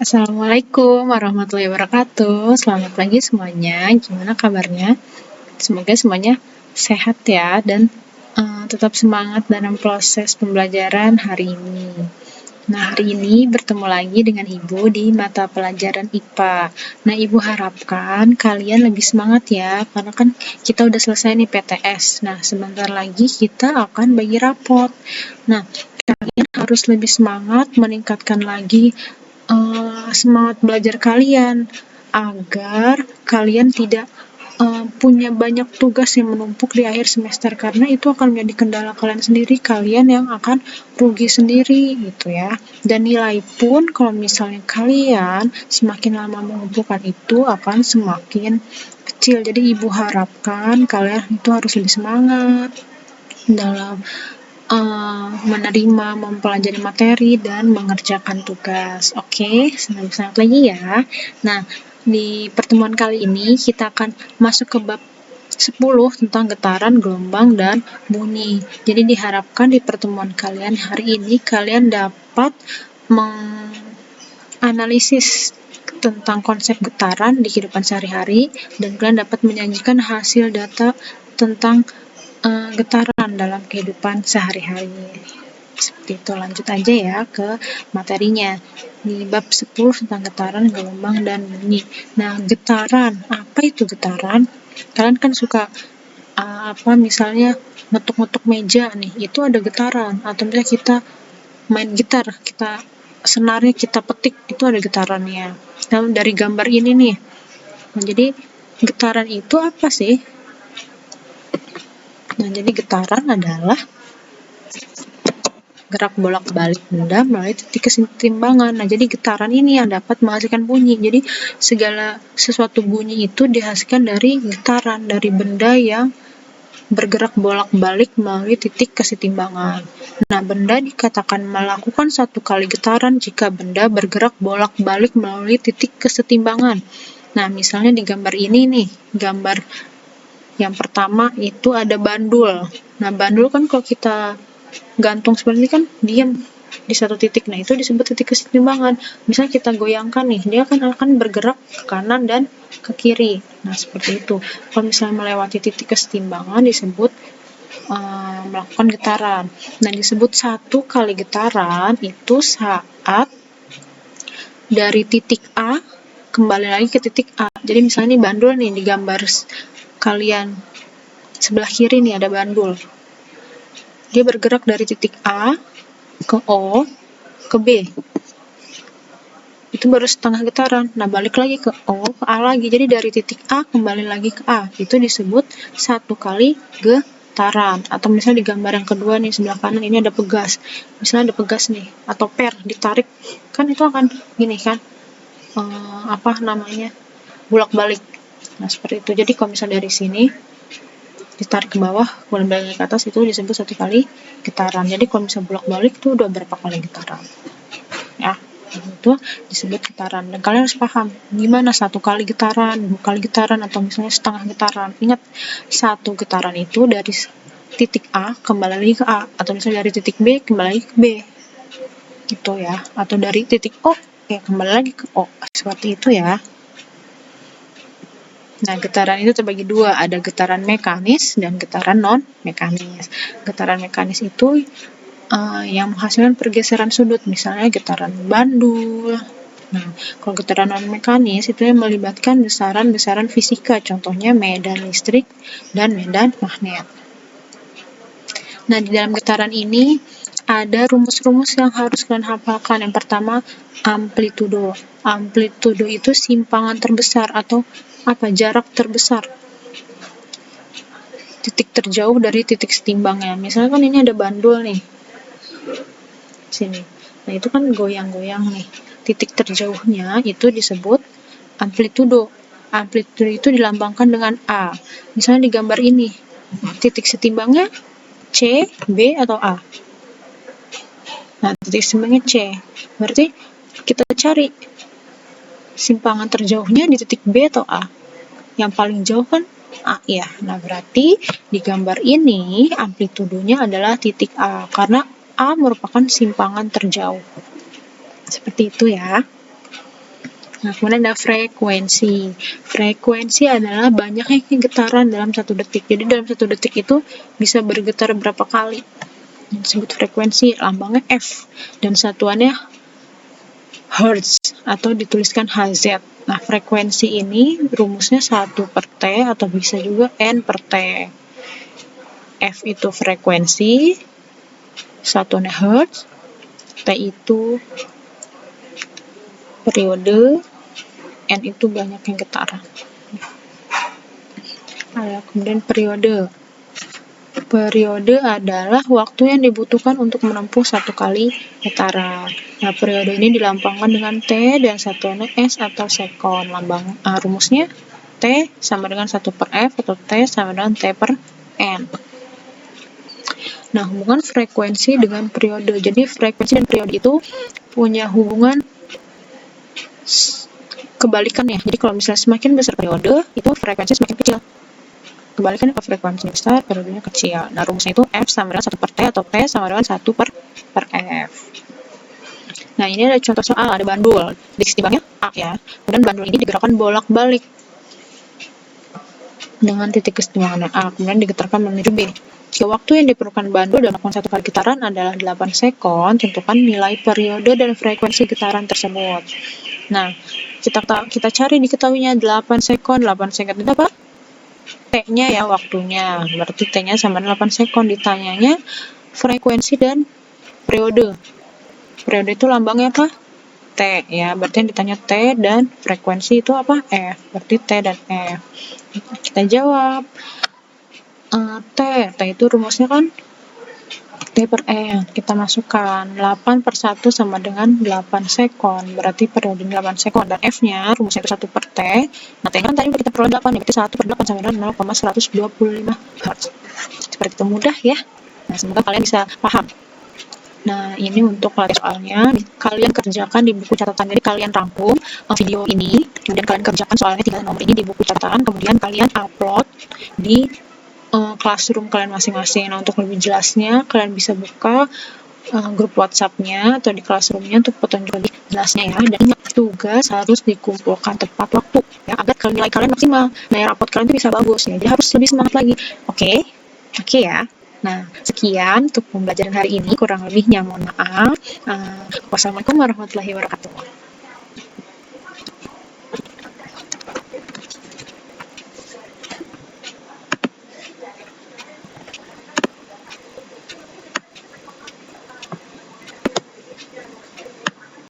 Assalamualaikum warahmatullahi wabarakatuh. Selamat pagi semuanya. Gimana kabarnya? Semoga semuanya sehat ya dan tetap semangat dalam proses pembelajaran hari ini. Nah, hari ini bertemu lagi dengan Ibu di mata pelajaran IPA. Nah, Ibu harapkan kalian lebih semangat ya, karena kan kita udah selesai nih PTS. Nah, sebentar lagi kita akan bagi rapot. Nah, kalian harus lebih semangat, meningkatkan lagi semangat belajar kalian agar kalian tidak punya banyak tugas yang menumpuk di akhir semester, karena itu akan menjadi kendala kalian sendiri, kalian yang akan rugi sendiri gitu ya. Dan nilai pun kalau misalnya kalian semakin lama mengumpulkan itu akan semakin kecil. Jadi ibu harapkan kalian itu harus lebih semangat dalam menerima, mempelajari materi, dan mengerjakan tugas. Oke, semangat lagi ya. Nah, di pertemuan kali ini kita akan masuk ke bab 10 tentang getaran, gelombang, dan bunyi. Jadi diharapkan di pertemuan kalian hari ini kalian dapat menganalisis tentang konsep getaran di kehidupan sehari-hari dan kalian dapat menyajikan hasil data tentang getaran dalam kehidupan sehari-hari. Seperti itu, lanjut aja ya ke materinya. Di bab 10 tentang getaran, gelombang, dan bunyi. Nah, getaran, apa itu getaran? Kalian kan suka misalnya ngetuk-ngetuk meja nih, itu ada getaran. Atau misalnya kita main gitar, kita senarnya kita petik, itu ada getarannya. Nah, dari gambar ini nih. Nah, jadi getaran itu apa sih? Nah, jadi getaran adalah gerak bolak-balik benda melalui titik kesetimbangan. Nah, jadi getaran ini yang dapat menghasilkan bunyi. Jadi segala sesuatu bunyi itu dihasilkan dari getaran, dari benda yang bergerak bolak-balik melalui titik kesetimbangan. Nah, benda dikatakan melakukan satu kali getaran jika benda bergerak bolak-balik melalui titik kesetimbangan. Nah, misalnya di gambar ini nih, gambar yang pertama itu ada bandul. Nah, bandul kan kalau kita gantung seperti ini kan diam di satu titik. Nah, itu disebut titik kesetimbangan. Misalnya kita goyangkan nih, dia akan bergerak ke kanan dan ke kiri. Nah, seperti itu. Kalau misalnya melewati titik kesetimbangan disebut melakukan getaran. Nah, disebut satu kali getaran itu saat dari titik A kembali lagi ke titik A. Jadi misalnya nih bandul nih di gambar kalian sebelah kiri nih ada bandul. Dia bergerak dari titik A ke O ke B. Itu baru setengah getaran. Nah, balik lagi ke O ke A lagi. Jadi dari titik A kembali lagi ke A. Itu disebut satu kali getaran. Atau misalnya di gambar yang kedua nih sebelah kanan ini ada pegas. Misalnya ada pegas nih atau per ditarik, kan itu akan gini kan? Bolak-balik. Nah, seperti itu. Jadi kalau misalnya dari sini ditarik ke bawah, kemudian balik ke atas, itu disebut satu kali getaran. Jadi kalau misalnya bolak-balik itu udah berapa kali getaran. Ya, itu disebut getaran. Dan kalian harus paham gimana satu kali getaran, dua kali getaran, atau misalnya setengah getaran. Ingat, satu getaran itu dari titik A kembali lagi ke A, atau misalnya dari titik B kembali lagi ke B. Gitu ya. Atau dari titik O ya kembali lagi ke O. Seperti itu ya. Nah, getaran itu terbagi dua, ada getaran mekanis dan getaran non-mekanis. Getaran mekanis itu yang menghasilkan pergeseran sudut, misalnya getaran bandul. Nah, kalau getaran non-mekanis itu yang melibatkan besaran-besaran fisika, contohnya medan listrik dan medan magnet. Nah, di dalam getaran ini ada rumus-rumus yang harus kalian hafalkan. Yang pertama, amplitudo. Amplitudo itu simpangan terbesar atau jarak terbesar, titik terjauh dari titik setimbangnya. Misalnya kan ini ada bandul nih sini, nah itu kan goyang-goyang nih, titik terjauhnya itu disebut amplitudo. Amplitudo itu dilambangkan dengan A. Misalnya di gambar ini titik setimbangnya C, B, atau A. Nah, titik setimbangnya C, berarti kita cari simpangan terjauhnya di titik B atau A. Yang paling jauh kan A ya. Nah, berarti di gambar ini amplitudonya adalah titik A, karena A merupakan simpangan terjauh. Seperti itu ya. Nah, kemudian ada frekuensi. Frekuensi adalah banyaknya getaran dalam 1 detik. Jadi dalam 1 detik itu bisa bergetar berapa kali. Yang disebut frekuensi, lambangnya F. Dan satuannya Hertz atau dituliskan Hz. Nah, frekuensi ini rumusnya 1 per T atau bisa juga N per T. F itu frekuensi, satuannya Hertz, T itu periode, N itu banyaknya getaran. Kemudian periode. Periode adalah waktu yang dibutuhkan untuk menempuh 1 kali getaran. Nah, periode ini dilambangkan dengan T dan satuannya S atau sekon. Rumusnya T sama dengan 1 per F atau T sama dengan T per N. Nah, hubungan frekuensi dengan periode. Jadi, frekuensi dan periode itu punya hubungan kebalikannya. Jadi, kalau misalnya semakin besar periode, itu frekuensi semakin kecil. Kebalikannya, kalau frekuensinya besar, periodenya kecil. Nah, rumusnya itu F sama dengan 1 per T atau T sama dengan 1 per F. Nah, ini ada contoh soal, ada bandul. Diksi banknya A ya. Kemudian bandul ini digerakkan bolak-balik dengan titik kesetimbangan A, kemudian digetarkan menuju B. Jika waktu yang diperlukan bandul dalam melakukan 1 kali getaran adalah 8 sekon, tentukan nilai periode dan frekuensi getaran tersebut. Nah, kita cari diketahuinya 8 sekon. 8 sekon itu apa? T-nya ya, waktunya. Berarti T-nya sama 8 sekon. Ditanyanya frekuensi dan periode. Periode itu lambangnya apa? T ya. Berarti yang ditanya T dan frekuensi itu apa? F. Berarti T dan F. Kita jawab. T itu rumusnya kan T per N. Kita masukkan 8 per 1 sama dengan 8 sekon. Berarti periode 8 sekon. Dan F-nya rumusnya itu 1 per T. Nah, T kan tadi kita perlu 8. Ya, berarti 1 per 8 sama dengan 0,125 Hz. Seperti itu, mudah ya. Nah, semoga kalian bisa paham. Nah, ini untuk soalnya. Kalian kerjakan di buku catatan. Jadi, kalian rangkum video ini. Kemudian kalian kerjakan soalnya, tinggal nomor ini di buku catatan. Kemudian kalian upload di classroom kalian masing-masing. Nah, untuk lebih jelasnya, kalian bisa buka grup WhatsApp-nya atau di classroom-nya untuk petunjuk lebih jelasnya ya. Dan tugas harus dikumpulkan tepat waktu ya, agar nilai kalian maksimal. Nilai rapot kalian itu bisa bagus ya. Jadi harus lebih semangat lagi. Oke ya. Nah, sekian untuk pembelajaran hari ini. Kurang lebihnya mohon maaf. Wassalamualaikum warahmatullahi wabarakatuh.